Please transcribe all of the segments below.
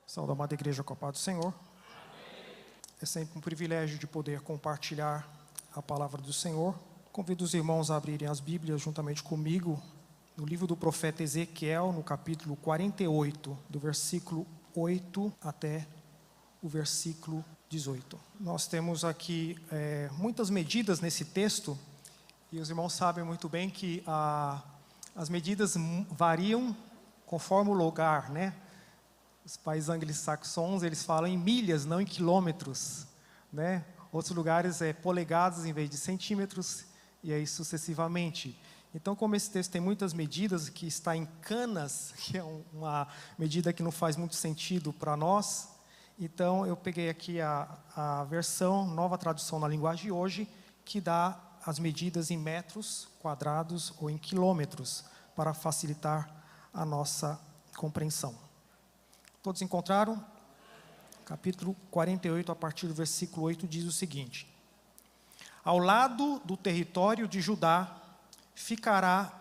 Saúde, amada igreja, com a paz do Senhor. É sempre um privilégio de poder compartilhar a palavra do Senhor. Convido os irmãos a abrirem as Bíblias juntamente comigo no livro do profeta Ezequiel, no capítulo 48, do versículo 8 até o versículo 18. Nós temos aqui muitas medidas nesse texto, e os irmãos sabem muito bem que as medidas variam conforme o lugar, né? Os países anglo-saxões, eles falam em milhas, não em quilômetros, né? Outros lugares é polegadas em vez de centímetros, e aí sucessivamente. Então, como esse texto tem muitas medidas, que está em canas, que é uma medida que não faz muito sentido para nós, então eu peguei aqui a versão, nova tradução na linguagem de hoje, que dá as medidas em metros quadrados ou em quilômetros, para facilitar a nossa compreensão. Todos encontraram? Capítulo 48, a partir do versículo 8, diz o seguinte: Ao lado do território de Judá ficará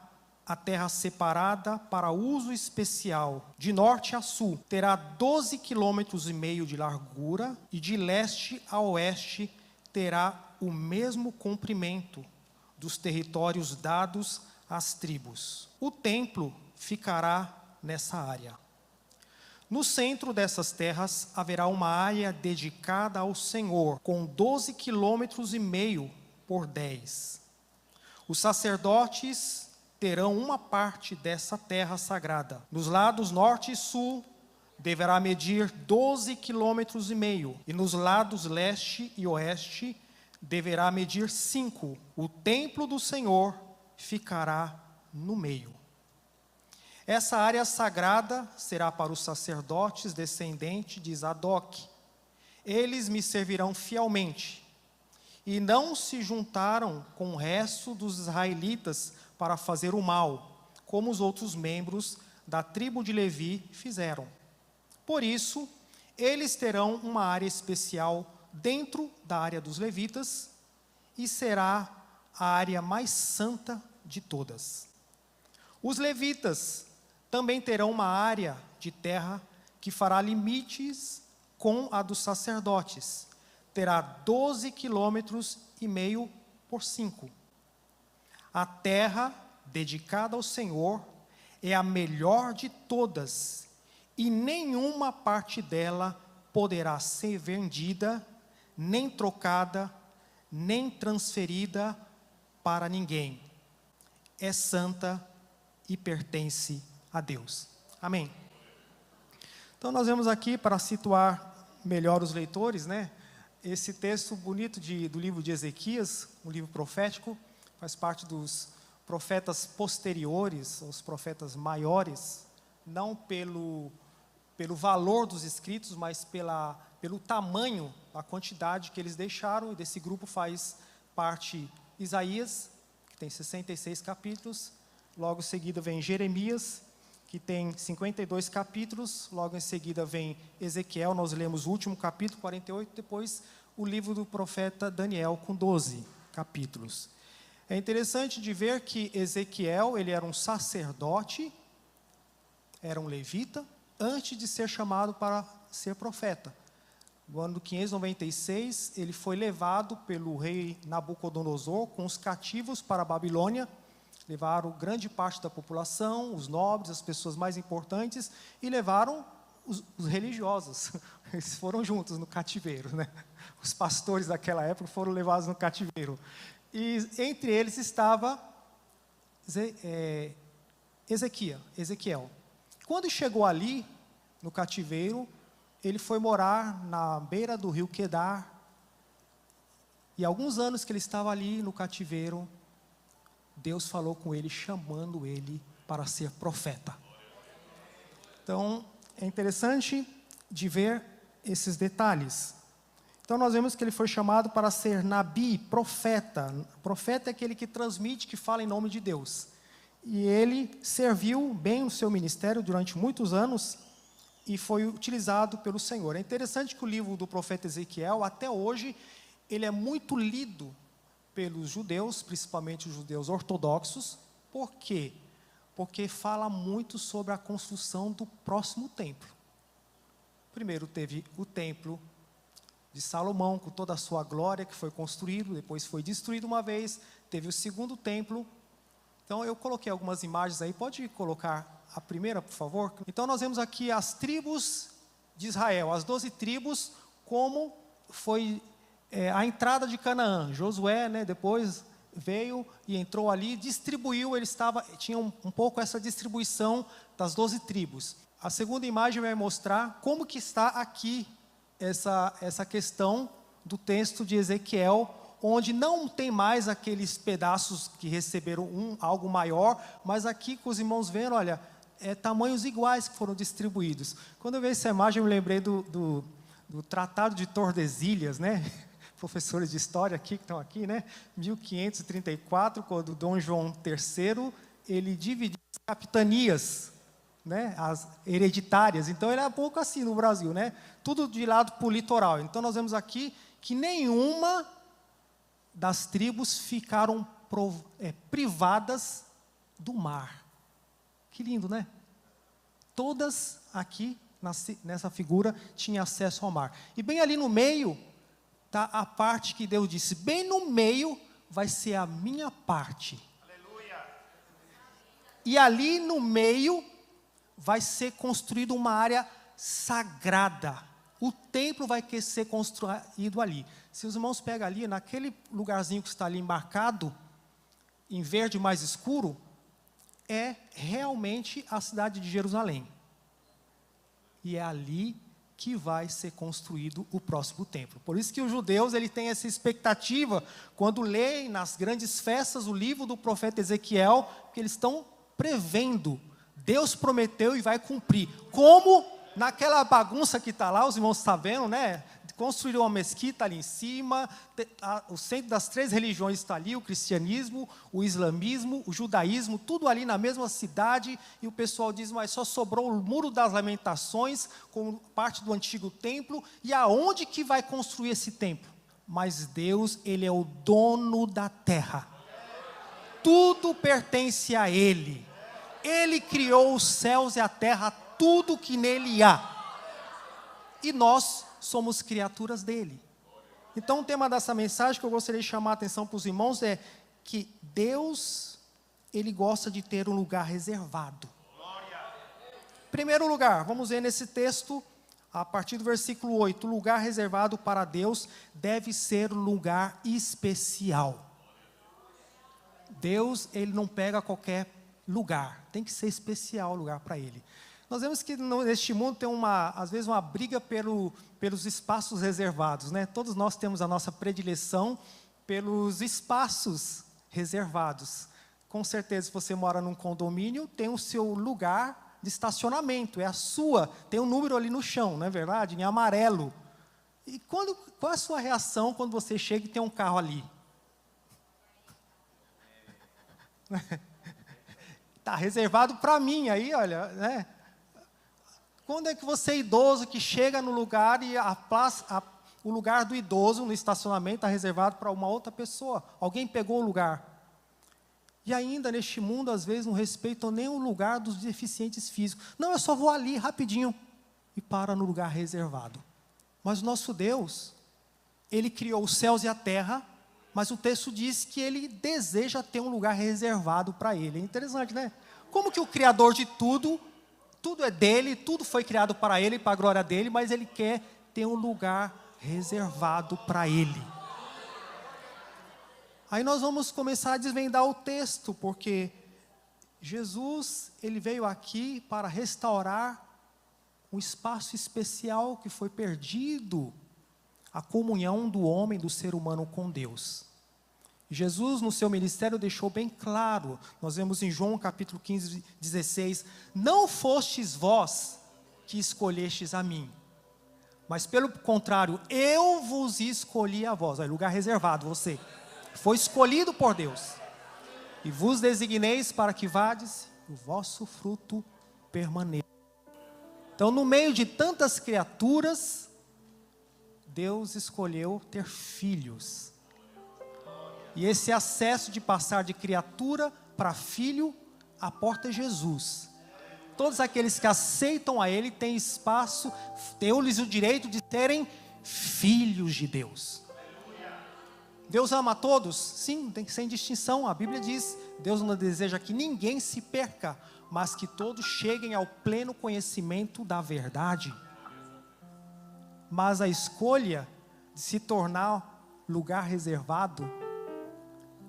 a terra separada para uso especial, de norte a sul. Terá 12,5 quilômetros de largura, e de leste a oeste terá o mesmo comprimento dos territórios dados às tribos. O templo ficará nessa área. No centro dessas terras haverá uma área dedicada ao Senhor, com 12,5 quilômetros por 10. Os sacerdotes terão uma parte dessa terra sagrada. Nos lados norte e sul deverá medir 12,5 quilômetros, e nos lados leste e oeste deverá medir 5. O templo do Senhor ficará no meio. Essa área sagrada será para os sacerdotes descendentes de Zadok. Eles me servirão fielmente, e não se juntaram com o resto dos israelitas para fazer o mal, como os outros membros da tribo de Levi fizeram. Por isso, eles terão uma área especial dentro da área dos levitas, e será a área mais santa de todas. Os levitas também terão uma área de terra que fará limites com a dos sacerdotes. Terá 12,5 quilômetros por 5. A terra dedicada ao Senhor é a melhor de todas, e nenhuma parte dela poderá ser vendida, nem trocada, nem transferida para ninguém. É santa e pertence a Deus. Amém. Então nós vemos aqui, para situar melhor os leitores, né, esse texto bonito do livro de Ezequias, um livro profético, faz parte dos profetas posteriores, os profetas maiores, não pelo valor dos escritos, mas pelo tamanho, a quantidade que eles deixaram, e desse grupo faz parte Isaías, que tem 66 capítulos, logo em seguida vem Jeremias, que tem 52 capítulos, logo em seguida vem Ezequiel, nós lemos o último capítulo, 48, depois o livro do profeta Daniel, com 12 capítulos. É interessante de ver que Ezequiel, ele era um sacerdote, era um levita, antes de ser chamado para ser profeta. No ano 596, ele foi levado pelo rei Nabucodonosor com os cativos para a Babilônia. Levaram grande parte da população, os nobres, as pessoas mais importantes, e levaram os religiosos. Eles foram juntos no cativeiro, né? Os pastores daquela época foram levados no cativeiro. E entre eles estava Ezequiel. Quando chegou ali, no cativeiro, ele foi morar na beira do rio Quedar, e alguns anos que ele estava ali no cativeiro, Deus falou com ele, chamando ele para ser profeta. Então, é interessante de ver esses detalhes. Então, nós vemos que ele foi chamado para ser Nabi, profeta. Profeta é aquele que transmite, que fala em nome de Deus. E ele serviu bem o seu ministério durante muitos anos e foi utilizado pelo Senhor. É interessante que o livro do profeta Ezequiel, até hoje, ele é muito lido pelos judeus, principalmente os judeus ortodoxos. Por quê? Porque fala muito sobre a construção do próximo templo. Primeiro teve o templo de Salomão, com toda a sua glória, que foi construído, depois foi destruído uma vez. Teve o segundo templo. Então, eu coloquei algumas imagens aí. Pode colocar a primeira, por favor? Então, nós vemos aqui as tribos de Israel, as 12 tribos, como foi a entrada de Canaã. Josué, né, depois veio e entrou ali, distribuiu, tinha um pouco essa distribuição das 12 tribos. A segunda imagem vai mostrar como que está aqui essa questão do texto de Ezequiel, onde não tem mais aqueles pedaços que receberam algo maior, mas aqui com os irmãos vendo, olha, tamanhos iguais que foram distribuídos. Quando eu vi essa imagem, eu me lembrei do Tratado de Tordesilhas, né? Professores de história aqui, que estão aqui, né? 1534, quando Dom João III, ele dividiu as capitanias, né? As hereditárias. Então, ele é um pouco assim no Brasil, né? Tudo de lado para o litoral. Então, nós vemos aqui que nenhuma das tribos ficaram privadas do mar. Que lindo, né? Todas aqui, nessa figura, tinham acesso ao mar. E bem ali no meio, está a parte que Deus disse, bem no meio vai ser a minha parte. Aleluia. E ali no meio vai ser construída uma área sagrada. O templo vai ser construído ali. Se os irmãos pegam ali, naquele lugarzinho que está ali embarcado, em verde mais escuro, é realmente a cidade de Jerusalém. E é ali que vai ser construído o próximo templo. Por isso que os judeus têm essa expectativa, quando leem nas grandes festas o livro do profeta Ezequiel, que eles estão prevendo. Deus prometeu e vai cumprir. Como naquela bagunça que está lá, os irmãos estão vendo, né? Construíram uma mesquita ali em cima, o centro das 3 religiões está ali, o cristianismo, o islamismo, o judaísmo, tudo ali na mesma cidade, e o pessoal diz, mas só sobrou o Muro das Lamentações, como parte do antigo templo, e aonde que vai construir esse templo? Mas Deus, Ele é o dono da terra, tudo pertence a Ele, Ele criou os céus e a terra, tudo que nele há, e nós somos criaturas dele. Então, o tema dessa mensagem que eu gostaria de chamar a atenção para os irmãos é que Deus, Ele gosta de ter um lugar reservado. Primeiro lugar, vamos ver nesse texto, a partir do versículo 8, o lugar reservado para Deus deve ser um lugar especial. Deus, Ele não pega qualquer lugar, tem que ser especial o lugar para Ele. Nós vemos que neste mundo tem às vezes uma briga pelos espaços reservados, né? Todos nós temos a nossa predileção pelos espaços reservados. Com certeza, se você mora num condomínio, tem o seu lugar de estacionamento, tem um número ali no chão, não é verdade? Em amarelo. E qual é a sua reação quando você chega e tem um carro ali? Está reservado para mim, aí, olha, né? Quando é que você é idoso que chega no lugar e o lugar do idoso no estacionamento está reservado para uma outra pessoa? Alguém pegou o lugar. E ainda neste mundo, às vezes, não respeitam nem o lugar dos deficientes físicos. Não, eu só vou ali rapidinho e para no lugar reservado. Mas o nosso Deus, Ele criou os céus e a terra, mas o texto diz que Ele deseja ter um lugar reservado para Ele. É interessante, né? Como que o Criador de tudo é dele, tudo foi criado para Ele, para a glória dele, mas Ele quer ter um lugar reservado para Ele. Aí nós vamos começar a desvendar o texto, porque Jesus, Ele veio aqui para restaurar um espaço especial que foi perdido, a comunhão do homem, do ser humano com Deus. Jesus, no seu ministério, deixou bem claro, nós vemos em João capítulo 15, 16, não fostes vós que escolhestes a mim, mas pelo contrário, eu vos escolhi a vós. Olha, lugar reservado, você foi escolhido por Deus, e vos designeis para que vades, o vosso fruto permaneça. Então, no meio de tantas criaturas, Deus escolheu ter filhos. E esse acesso de passar de criatura para filho, a porta é Jesus. Todos aqueles que aceitam a Ele têm espaço, deu-lhes o direito de serem filhos de Deus. Deus ama a todos? Sim, sem distinção. A Bíblia diz, Deus não deseja que ninguém se perca, mas que todos cheguem ao pleno conhecimento da verdade. Mas a escolha de se tornar lugar reservado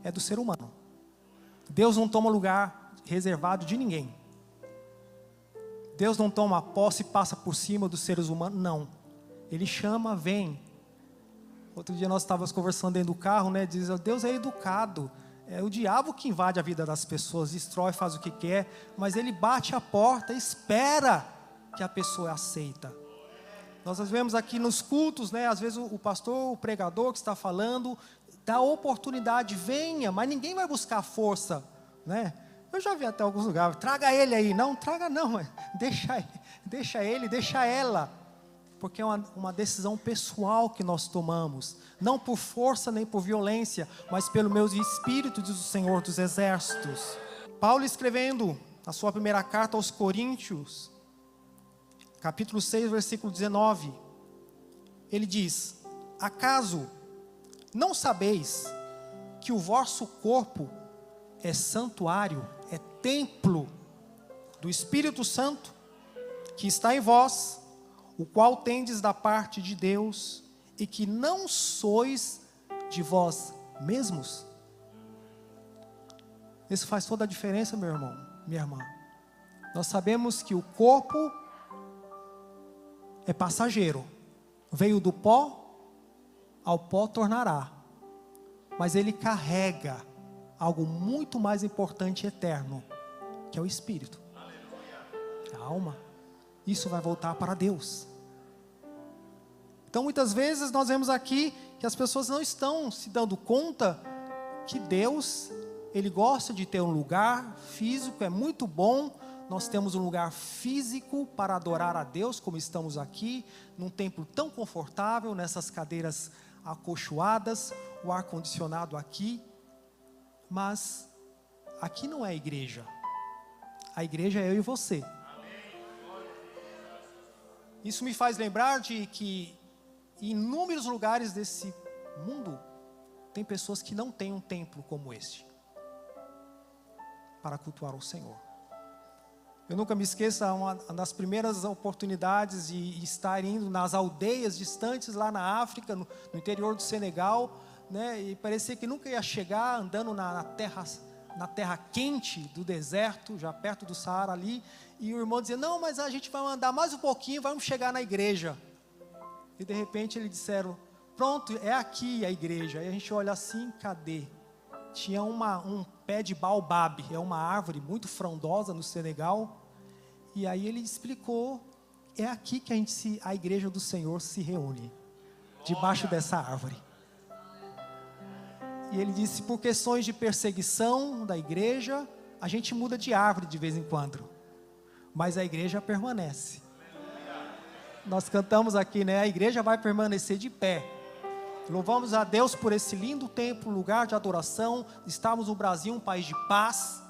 é do ser humano. Deus não toma lugar reservado de ninguém. Deus não toma posse e passa por cima dos seres humanos, não. Ele chama, vem. Outro dia nós estávamos conversando dentro do carro, né? Diz, Deus é educado. É o diabo que invade a vida das pessoas, destrói, faz o que quer, mas ele bate a porta e espera que a pessoa aceita. Nós vemos aqui nos cultos, né? Às vezes o pastor, o pregador que está falando, dá oportunidade, venha, mas ninguém vai buscar força, né? Eu já vi até alguns lugares, traga ele aí. Não, traga não, deixa ele, deixa ela. Porque é uma decisão pessoal que nós tomamos. Não por força nem por violência, mas pelo meu espírito, diz o Senhor dos Exércitos. Paulo escrevendo a sua primeira carta aos Coríntios, capítulo 6, versículo 19. Ele diz, acaso não sabeis que o vosso corpo é santuário, é templo do Espírito Santo, que está em vós, o qual tendes da parte de Deus, e que não sois de vós mesmos? Isso faz toda a diferença, meu irmão, minha irmã. Nós sabemos que o corpo é passageiro, veio do pó, ao pó tornará, mas ele carrega algo muito mais importante e eterno, que é o Espírito, a alma. Isso vai voltar para Deus. Então muitas vezes nós vemos aqui que as pessoas não estão se dando conta que Deus, Ele gosta de ter um lugar físico, é muito bom. Nós temos um lugar físico para adorar a Deus, como estamos aqui, num templo tão confortável, nessas cadeiras acolchoadas, o ar-condicionado aqui. Mas aqui não é a igreja. A igreja é eu e você. Isso me faz lembrar de que em inúmeros lugares desse mundo tem pessoas que não têm um templo como este para cultuar o Senhor. Eu nunca me esqueço, uma das primeiras oportunidades de estar indo nas aldeias distantes lá na África, no interior do Senegal, né? E parecia que nunca ia chegar, andando na terra quente do deserto, já perto do Saara ali, e o irmão dizia, não, mas a gente vai andar mais um pouquinho, vamos chegar na igreja. E de repente eles disseram, pronto, é aqui a igreja. E a gente olha assim, cadê? Tinha um pé de baobab, é uma árvore muito frondosa no Senegal, e aí ele explicou, é aqui que a igreja do Senhor se reúne, debaixo dessa árvore. E ele disse, por questões de perseguição da igreja, a gente muda de árvore de vez em quando, mas a igreja permanece. Nós cantamos aqui, né? A igreja vai permanecer de pé. Louvamos a Deus por esse lindo templo, lugar de adoração. Estamos no Brasil, um país de paz.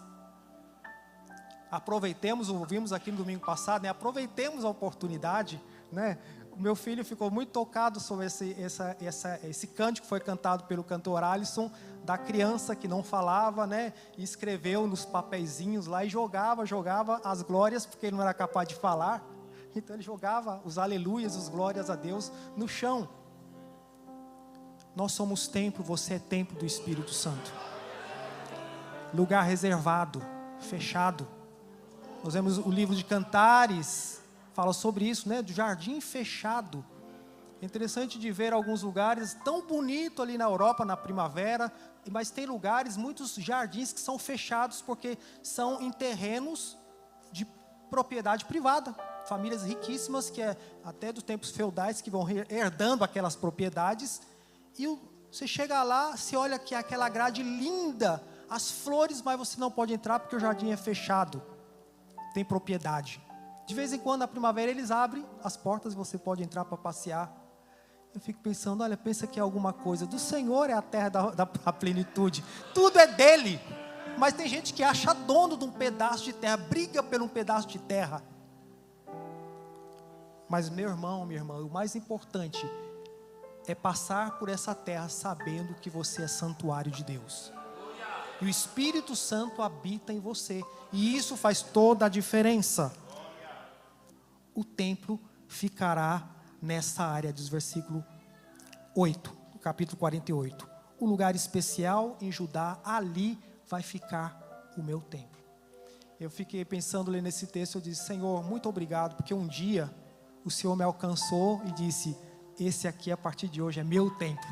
Aproveitemos, ouvimos aqui no domingo passado, né? Aproveitemos a oportunidade, né? O meu filho ficou muito tocado sobre esse cântico que foi cantado pelo cantor Alisson, da criança que não falava, né? E escreveu nos papeizinhos lá e jogava as glórias, porque ele não era capaz de falar. Então ele jogava os aleluias, os glórias a Deus no chão. Nós somos templo, você é templo do Espírito Santo. Lugar reservado, fechado. Nós vemos o livro de Cantares, fala sobre isso, né? Do jardim fechado. É interessante de ver alguns lugares tão bonitos ali na Europa, na primavera, mas tem lugares, muitos jardins que são fechados porque são em terrenos de propriedade privada. Famílias riquíssimas, que é até dos tempos feudais, que vão herdando aquelas propriedades. E você chega lá, você olha que aquela grade linda, as flores, mas você não pode entrar porque o jardim é fechado. Tem propriedade. De vez em quando, na primavera, eles abrem as portas e você pode entrar para passear. Eu fico pensando, olha, pensa que é alguma coisa. Do Senhor é a terra da plenitude. Tudo é dele. Mas tem gente que acha dono de um pedaço de terra, briga por um pedaço de terra. Mas meu irmão, minha irmã, o mais importante é passar por essa terra sabendo que você é santuário de Deus. E o Espírito Santo habita em você. E isso faz toda a diferença. O templo ficará nessa área, diz versículo 8, capítulo 48. O lugar especial em Judá, ali vai ficar o meu templo. Eu fiquei pensando lendo esse texto, eu disse, Senhor, muito obrigado, porque um dia o Senhor me alcançou e disse, esse aqui a partir de hoje é meu templo.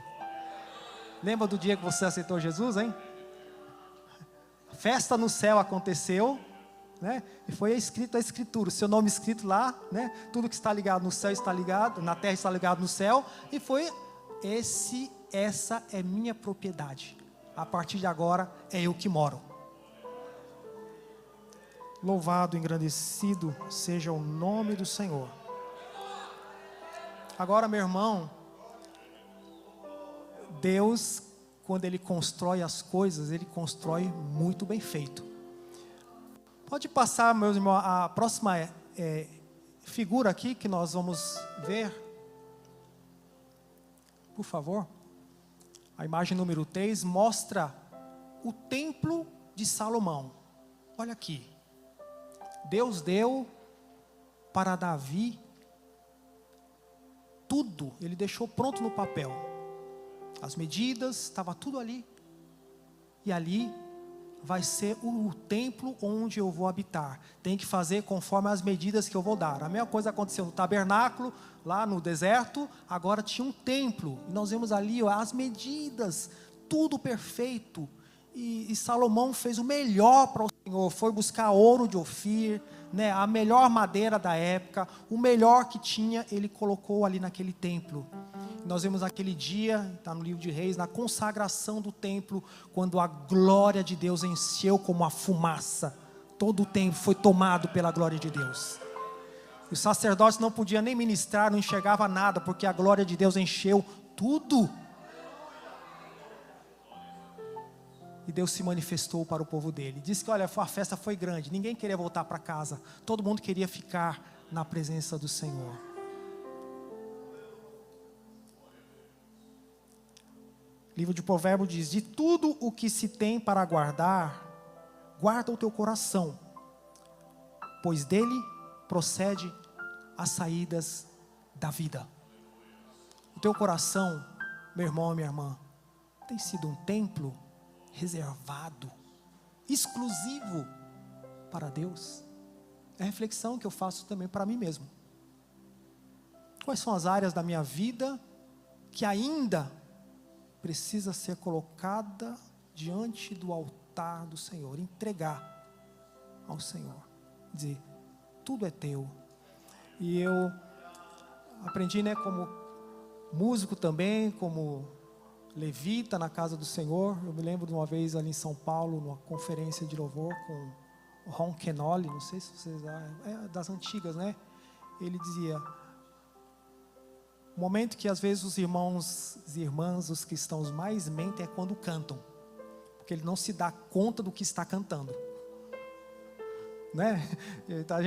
Lembra do dia que você aceitou Jesus, hein? Festa no céu aconteceu, né? E foi escrito a escritura, o seu nome escrito lá, né? Tudo que está ligado no céu está ligado, na terra está ligado no céu, e foi essa é minha propriedade. A partir de agora é eu que moro. Louvado, engrandecido seja o nome do Senhor. Agora, meu irmão, Deus, quando Ele constrói as coisas, Ele constrói muito bem feito. Pode passar, meus irmãos, a próxima figura aqui que nós vamos ver. Por favor. A imagem número 3 mostra o templo de Salomão. Olha aqui. Deus deu para Davi tudo. Ele deixou pronto no papel. As medidas, estava tudo ali. E ali vai ser o templo onde eu vou habitar. Tem que fazer conforme as medidas que eu vou dar. A mesma coisa aconteceu no tabernáculo, lá no deserto. Agora tinha um templo. E nós vemos ali as medidas, tudo perfeito. E Salomão fez o melhor para o Senhor. Foi buscar ouro de Ofir, né, a melhor madeira da época. O melhor que tinha, ele colocou ali naquele templo. Nós vemos aquele dia, está no livro de Reis, na consagração do templo, quando a glória de Deus encheu como uma fumaça. Todo o templo foi tomado pela glória de Deus. Os sacerdotes não podiam nem ministrar, não enxergava nada, porque a glória de Deus encheu tudo. E Deus se manifestou para o povo dele. Disse que, olha, a festa foi grande, ninguém queria voltar para casa. Todo mundo queria ficar na presença do Senhor. O livro de Provérbios diz, de tudo o que se tem para guardar, guarda o teu coração, pois dele procede as saídas da vida. O teu coração, meu irmão e minha irmã, tem sido um templo reservado, exclusivo para Deus? É a reflexão que eu faço também para mim mesmo. Quais são as áreas da minha vida que ainda precisa ser colocada diante do altar do Senhor, entregar ao Senhor, dizer, tudo é teu. E eu aprendi, né, como músico também, como levita na casa do Senhor. Eu me lembro de uma vez ali em São Paulo, numa conferência de louvor com o Ron Kenoly, não sei se vocês é das antigas, né? Ele dizia, o momento que às vezes os irmãos e irmãs, os cristãos mais mentem é quando cantam, porque ele não se dá conta do que está cantando, né? Então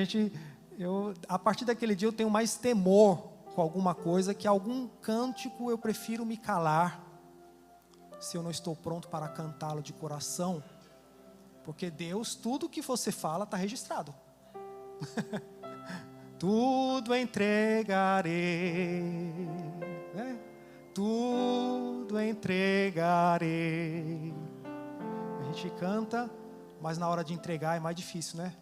a partir daquele dia eu tenho mais temor com alguma coisa, que algum cântico eu prefiro me calar, se eu não estou pronto para cantá-lo de coração, porque Deus, tudo que você fala está registrado. Tudo entregarei, né? Tudo entregarei. A gente canta, mas na hora de entregar é mais difícil, né?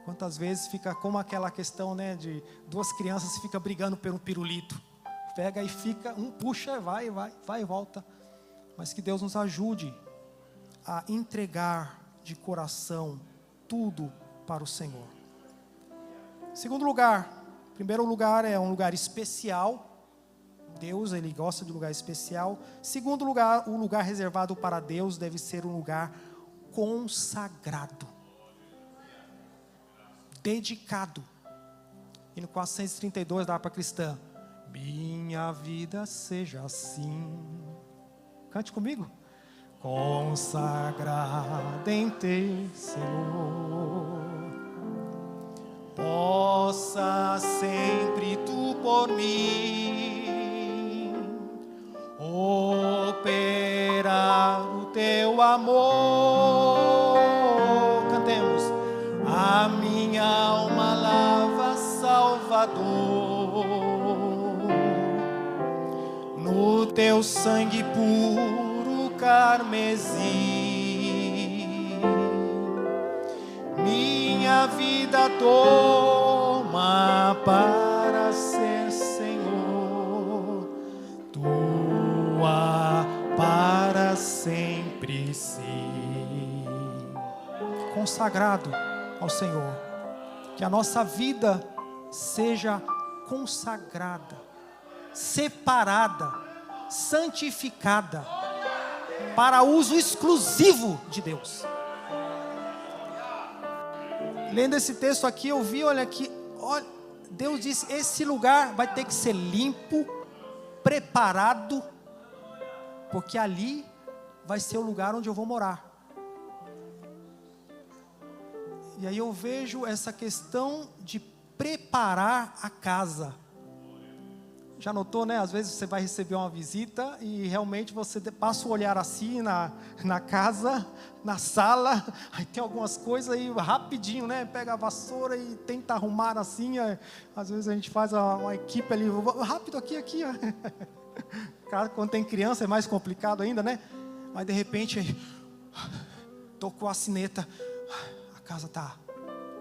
Quantas vezes fica como aquela questão, né, de duas crianças ficam brigando por um pirulito. Pega e fica, um puxa, vai e volta. Mas que Deus nos ajude a entregar de coração tudo para o Senhor. Segundo lugar, primeiro lugar é um lugar especial. Deus, Ele gosta de lugar especial. Segundo lugar, o lugar reservado para Deus deve ser um lugar consagrado, dedicado. E no 432 da harpa cristã, minha vida seja assim. Cante comigo. consagrada em Ti, Senhor. Possa sempre Tu por mim operar o Teu amor. Cantemos. A minha alma lava, Salvador, no Teu sangue puro carmesim. Minha vida toma para ser, Senhor, Tua para sempre, sim. Consagrado ao Senhor, que a nossa vida seja consagrada, separada, santificada, para uso exclusivo de Deus. Lendo esse texto aqui, eu vi, olha aqui, olha, Deus disse, esse lugar vai ter que ser limpo, preparado, porque ali vai ser o lugar onde eu vou morar. E aí eu vejo essa questão de preparar a casa. Já notou, né? Às vezes você vai receber uma visita e realmente você passa o olhar assim na casa, na sala. Aí tem algumas coisas aí rapidinho, né? Pega a vassoura e tenta arrumar assim. Às vezes a gente faz uma equipe ali, rápido aqui. Quando tem criança é mais complicado ainda, né? Mas de repente, tocou a sineta. A casa está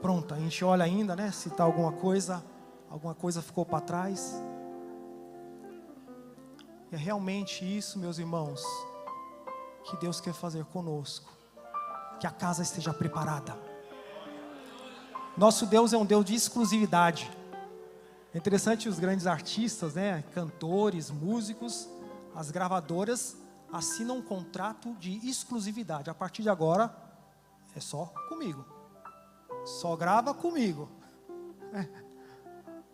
pronta, a gente olha ainda, né? Se está alguma coisa ficou para trás. E é realmente isso, meus irmãos, que Deus quer fazer conosco. Que a casa esteja preparada. Nosso Deus é um Deus de exclusividade. É interessante os grandes artistas, né? Cantores, músicos, as gravadoras assinam um contrato de exclusividade. A partir de agora, é só comigo. Só grava comigo.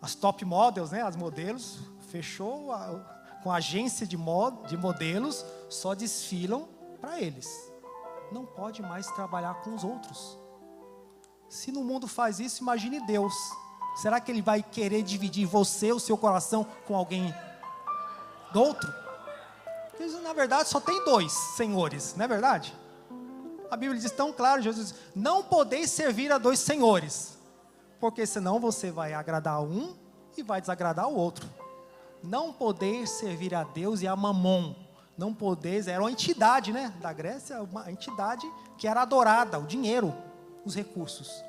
As top models, né, as modelos, fechou com a agência de modelos, só desfilam para eles. Não pode mais trabalhar com os outros. Se no mundo faz isso, imagine Deus. Será que Ele vai querer dividir você, o seu coração, com alguém do outro? Porque na verdade só tem dois senhores, não é verdade? A Bíblia diz tão claro, Jesus diz, não podeis servir a dois senhores, porque senão você vai agradar um e vai desagradar o outro. Não podeis servir a Deus e a Mamon. Não podeis, era uma entidade, né, da Grécia, uma entidade que era adorada, o dinheiro, os recursos.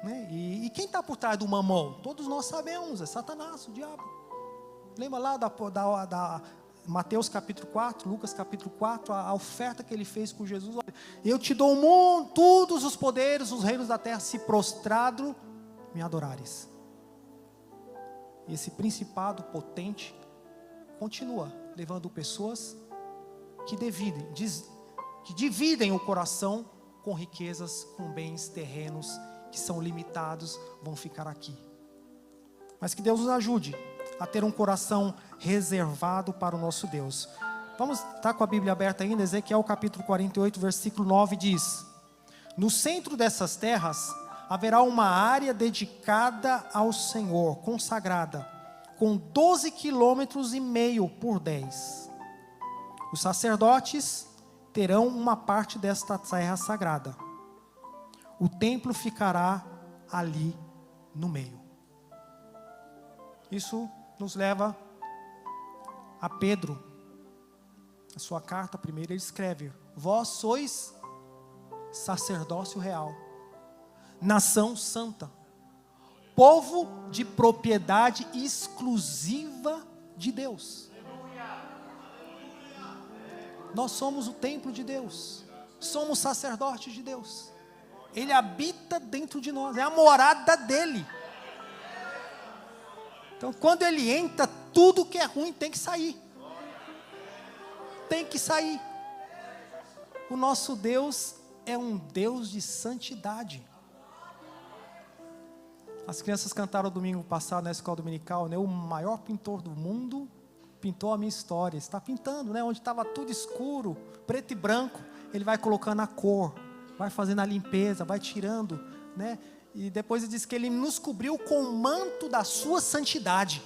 Né? E quem está por trás do Mamon? Todos nós sabemos, é Satanás, o diabo. Lembra lá da Mateus capítulo 4, Lucas capítulo 4, a oferta que ele fez com Jesus. Olha, eu te dou o mundo, todos os poderes, os reinos da terra, se prostrado me adorares. E esse principado potente continua levando pessoas que dividem o coração com riquezas, com bens terrenos que são limitados, vão ficar aqui. Mas que Deus nos ajude a ter um coração reservado para o nosso Deus. Vamos estar com a Bíblia aberta ainda. Ezequiel capítulo 48, versículo 9 diz: no centro dessas terras haverá uma área dedicada ao Senhor, consagrada, com 12,5 quilômetros por 10. Os sacerdotes terão uma parte desta terra sagrada. O templo ficará ali no meio. Isso nos leva a Pedro. A sua carta primeira, ele escreve: vós sois sacerdócio real, nação santa, povo de propriedade exclusiva de Deus. Nós somos o templo de Deus, somos sacerdotes de Deus. Ele habita dentro de nós, é a morada dele. Então, quando ele entra, tudo que é ruim tem que sair. Tem que sair. O nosso Deus é um Deus de santidade. As crianças cantaram domingo passado na escola dominical, né? O maior pintor do mundo pintou a minha história. Está pintando, né? Onde estava tudo escuro, preto e branco, Ele vai colocando a cor, vai fazendo a limpeza, vai tirando, né? E depois Ele diz que Ele nos cobriu com o manto da sua santidade.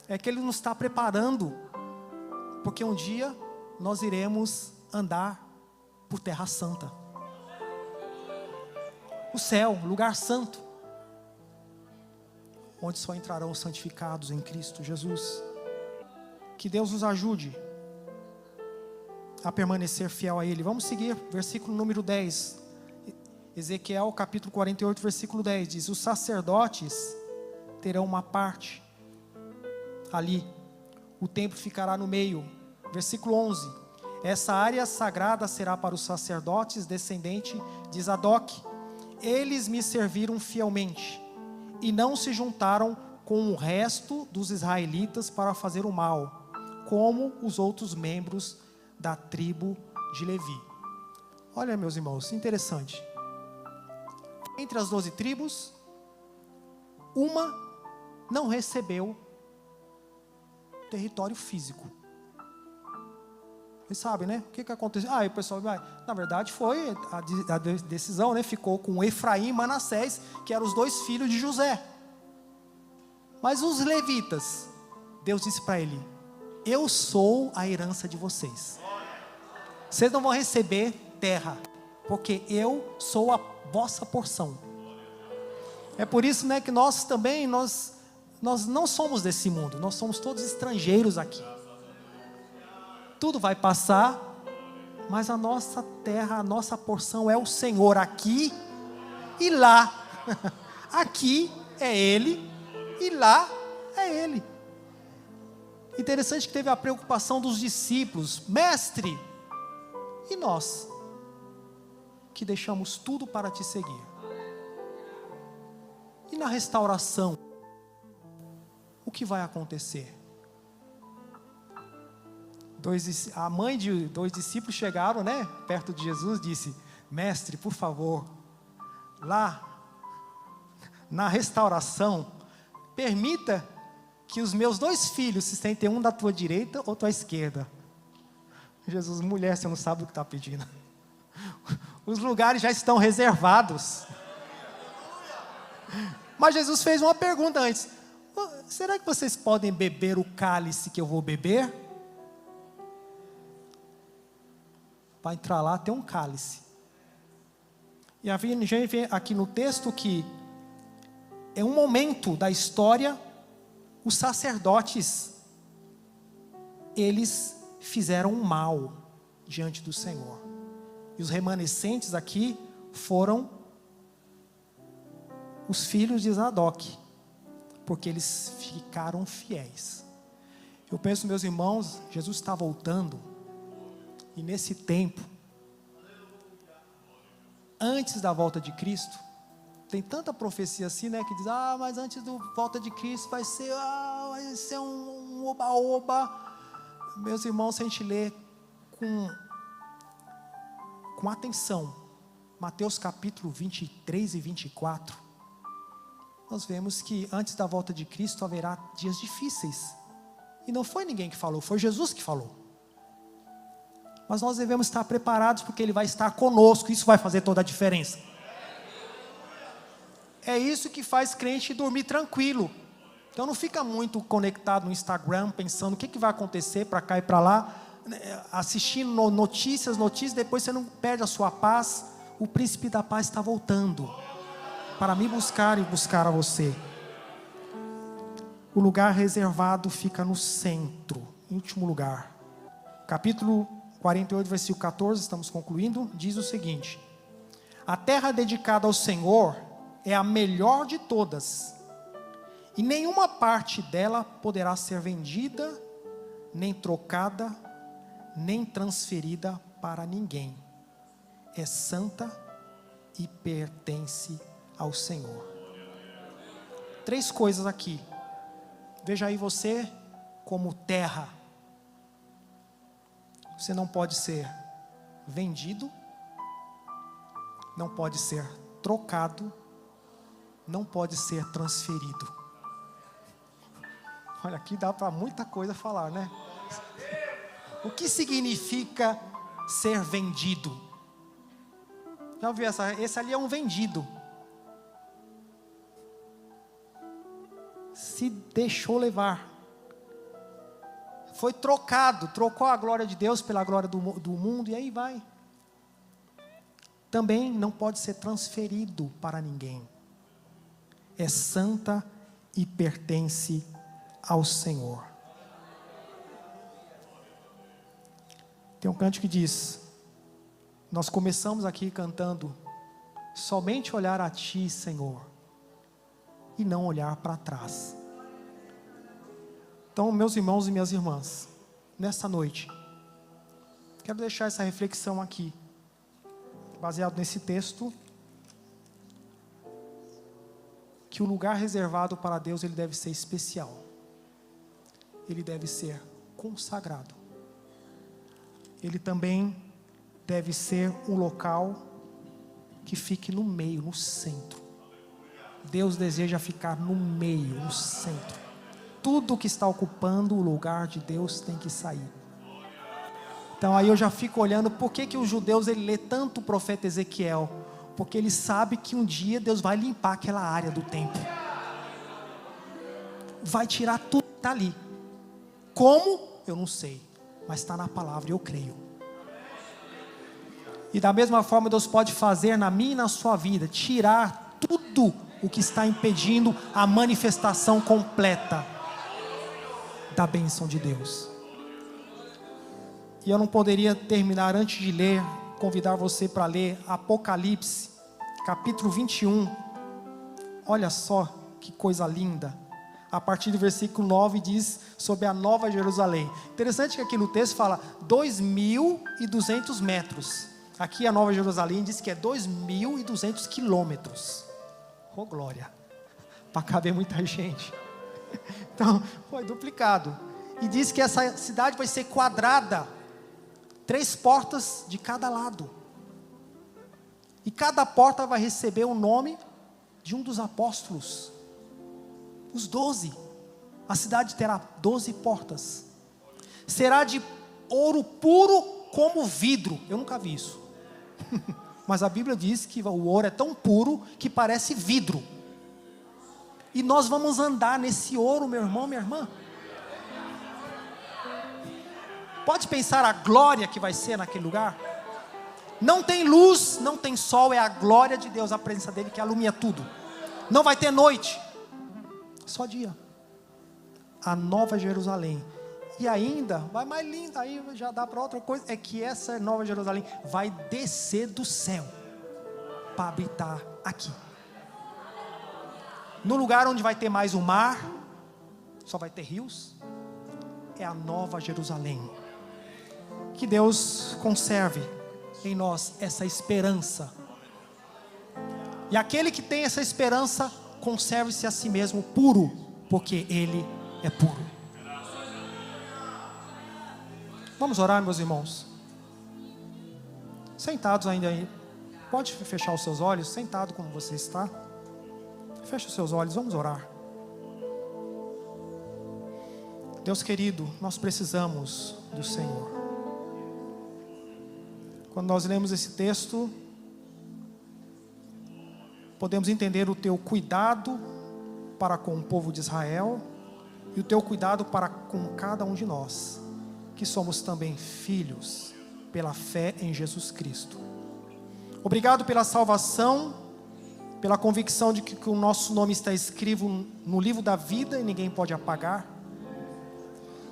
É que Ele nos está preparando, porque um dia nós iremos andar por terra santa. O céu, lugar santo, onde só entrarão os santificados em Cristo Jesus. Que Deus nos ajude a permanecer fiel a Ele. Vamos seguir, versículo número 10. Ezequiel capítulo 48, versículo 10 diz: os sacerdotes terão uma parte ali, o templo ficará no meio. Versículo 11: essa área sagrada será para os sacerdotes, descendente de Zadok. Eles me serviram fielmente e não se juntaram com o resto dos israelitas para fazer o mal, como os outros membros da tribo de Levi. Olha, meus irmãos, interessante. Entre as 12 tribos, uma não recebeu território físico. Vocês sabem, né? O que aconteceu? O pessoal vai. Na verdade, foi a decisão, né? Ficou com Efraim e Manassés, que eram os 2 filhos de José. Mas os levitas, Deus disse para ele: eu sou a herança de vocês. Vocês não vão receber terra, porque eu sou a vossa porção. É por isso, né, que nós também, nós não somos desse mundo. Nós somos todos estrangeiros aqui. Tudo vai passar, mas a nossa terra, a nossa porção é o Senhor aqui e lá. Aqui é Ele e lá é Ele. Interessante que teve a preocupação dos discípulos: mestre, e nós, que deixamos tudo para te seguir? E na restauração, o que vai acontecer? A mãe de 2 discípulos chegaram, né, perto de Jesus, disse: mestre, por favor, lá na restauração, permita que os meus 2 filhos se sentem um da tua direita ou tua esquerda. Jesus: mulher, você não sabe o que está pedindo. Os lugares já estão reservados. Mas Jesus fez uma pergunta antes: será que vocês podem beber o cálice que eu vou beber? Para entrar lá tem um cálice. E a gente vê aqui no texto que em um momento da história, os sacerdotes, eles fizeram um mal diante do Senhor. E os remanescentes aqui foram os filhos de Zadok, porque eles ficaram fiéis. Eu penso, meus irmãos, Jesus está voltando. E nesse tempo, antes da volta de Cristo, tem tanta profecia assim, né, que diz: mas antes da volta de Cristo vai ser um oba-oba. Meus irmãos, se a gente ler com atenção, Mateus capítulo 23 e 24, nós vemos que antes da volta de Cristo haverá dias difíceis. E não foi ninguém que falou, foi Jesus que falou. Mas nós devemos estar preparados, porque Ele vai estar conosco. Isso vai fazer toda a diferença. É isso que faz crente dormir tranquilo. Então não fica muito conectado no Instagram, pensando o que vai acontecer para cá e para lá, assistindo notícias, depois você não perde a sua paz. O príncipe da paz está voltando para me buscar e buscar a você. O lugar reservado fica no centro, em último lugar. Capítulo 48, versículo 14, estamos concluindo, diz o seguinte: a terra dedicada ao Senhor é a melhor de todas, e nenhuma parte dela poderá ser vendida, nem trocada, nem transferida para ninguém. É santa e pertence ao Senhor. 3 coisas aqui. Veja aí você como terra. Você não pode ser vendido, não pode ser trocado, não pode ser transferido. Olha, aqui dá para muita coisa falar, né? O que significa ser vendido? Já ouviu essa? Esse ali é um vendido. Se deixou levar. Foi trocado, trocou a glória de Deus pela glória do mundo, e aí vai. Também não pode ser transferido para ninguém. É santa e pertence ao Senhor. Tem um cântico que diz, nós começamos aqui cantando, somente olhar a Ti, Senhor, e não olhar para trás. Então, meus irmãos e minhas irmãs, nesta noite, quero deixar essa reflexão aqui, baseado nesse texto, que o lugar reservado para Deus, ele deve ser especial. Ele deve ser consagrado. Ele também deve ser um local que fique no meio, no centro. Deus deseja ficar no meio, no centro. Tudo que está ocupando o lugar de Deus tem que sair. Então aí eu já fico olhando, por que os judeus ele lê tanto o profeta Ezequiel? Porque ele sabe que um dia Deus vai limpar aquela área do templo. Vai tirar tudo que está ali. Como? Eu não sei. Mas está na palavra e eu creio. E da mesma forma Deus pode fazer na minha e na sua vida, tirar tudo o que está impedindo a manifestação completa da bênção de Deus. E eu não poderia terminar antes de ler, convidar você para ler Apocalipse, capítulo 21. Olha só que coisa linda. A partir do versículo 9 diz sobre a Nova Jerusalém. Interessante que aqui no texto fala 2.200 metros. Aqui a Nova Jerusalém diz que é 2.200 quilômetros. Oh glória, para caber muita gente. Então foi duplicado. E diz que essa cidade vai ser quadrada, 3 portas de cada lado. E cada porta vai receber o nome de um dos apóstolos. Os 12. A cidade terá 12 portas. Será de ouro puro como vidro. Eu nunca vi isso. Mas a Bíblia diz que o ouro é tão puro que parece vidro. E nós vamos andar nesse ouro, meu irmão, minha irmã. Pode pensar a glória que vai ser naquele lugar? Não tem luz, não tem sol, é a glória de Deus, a presença dele que alumia tudo. Não vai ter noite, só dia. A Nova Jerusalém. E ainda, vai mais linda, aí já dá para outra coisa, é que essa Nova Jerusalém vai descer do céu, para habitar aqui. No lugar onde vai ter mais o mar, só vai ter rios, é a Nova Jerusalém. Que Deus conserve em nós essa esperança. E aquele que tem essa esperança, conserve-se a si mesmo puro, porque Ele é puro. Vamos orar, meus irmãos. Sentados ainda aí. Pode fechar os seus olhos, sentado como você está. Feche os seus olhos, vamos orar. Deus querido, nós precisamos do Senhor. Quando nós lemos esse texto, podemos entender o teu cuidado para com o povo de Israel e o teu cuidado para com cada um de nós, que somos também filhos pela fé em Jesus Cristo. Obrigado pela salvação, pela convicção de que o nosso nome está escrito no livro da vida e ninguém pode apagar.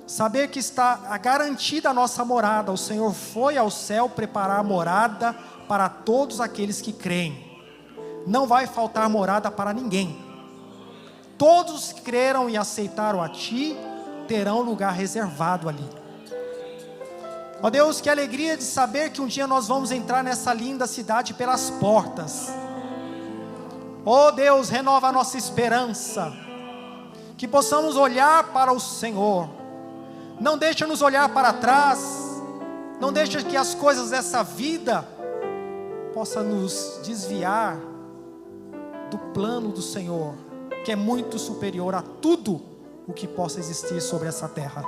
Saber que está garantida a nossa morada. O Senhor foi ao céu preparar morada para todos aqueles que creem. Não vai faltar morada para ninguém. Todos que creram e aceitaram a Ti terão lugar reservado ali. Ó Deus, que alegria de saber que um dia nós vamos entrar nessa linda cidade pelas portas. Ó Deus, renova a nossa esperança. Que possamos olhar para o Senhor. Não deixa nos olhar para trás. Não deixa que as coisas dessa vida possam nos desviar do plano do Senhor, que é muito superior a tudo o que possa existir sobre essa terra.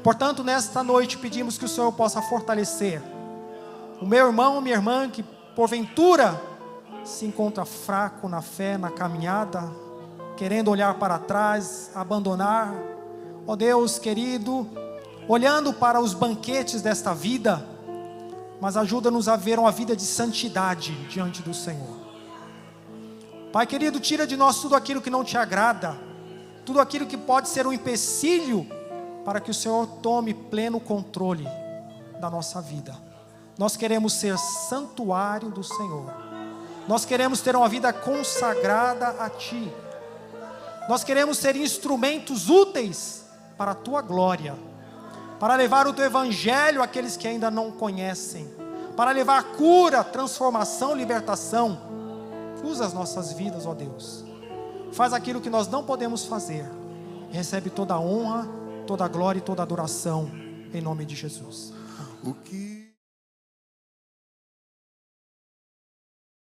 Portanto, nesta noite pedimos que o Senhor possa fortalecer o meu irmão, minha irmã, que porventura se encontra fraco na fé, na caminhada, querendo olhar para trás, abandonar. Ó Deus querido, olhando para os banquetes desta vida, mas ajuda-nos a ver uma vida de santidade diante do Senhor. Pai querido, tira de nós tudo aquilo que não te agrada, tudo aquilo que pode ser um empecilho, para que o Senhor tome pleno controle da nossa vida. Nós queremos ser santuário do Senhor. Nós queremos ter uma vida consagrada a Ti. Nós queremos ser instrumentos úteis para a Tua glória, para levar o Teu Evangelho àqueles que ainda não conhecem, para levar cura, transformação, libertação. Usa as nossas vidas, ó Deus. Faz aquilo que nós não podemos fazer. Recebe toda a honra, toda a glória e toda a adoração, em nome de Jesus. O que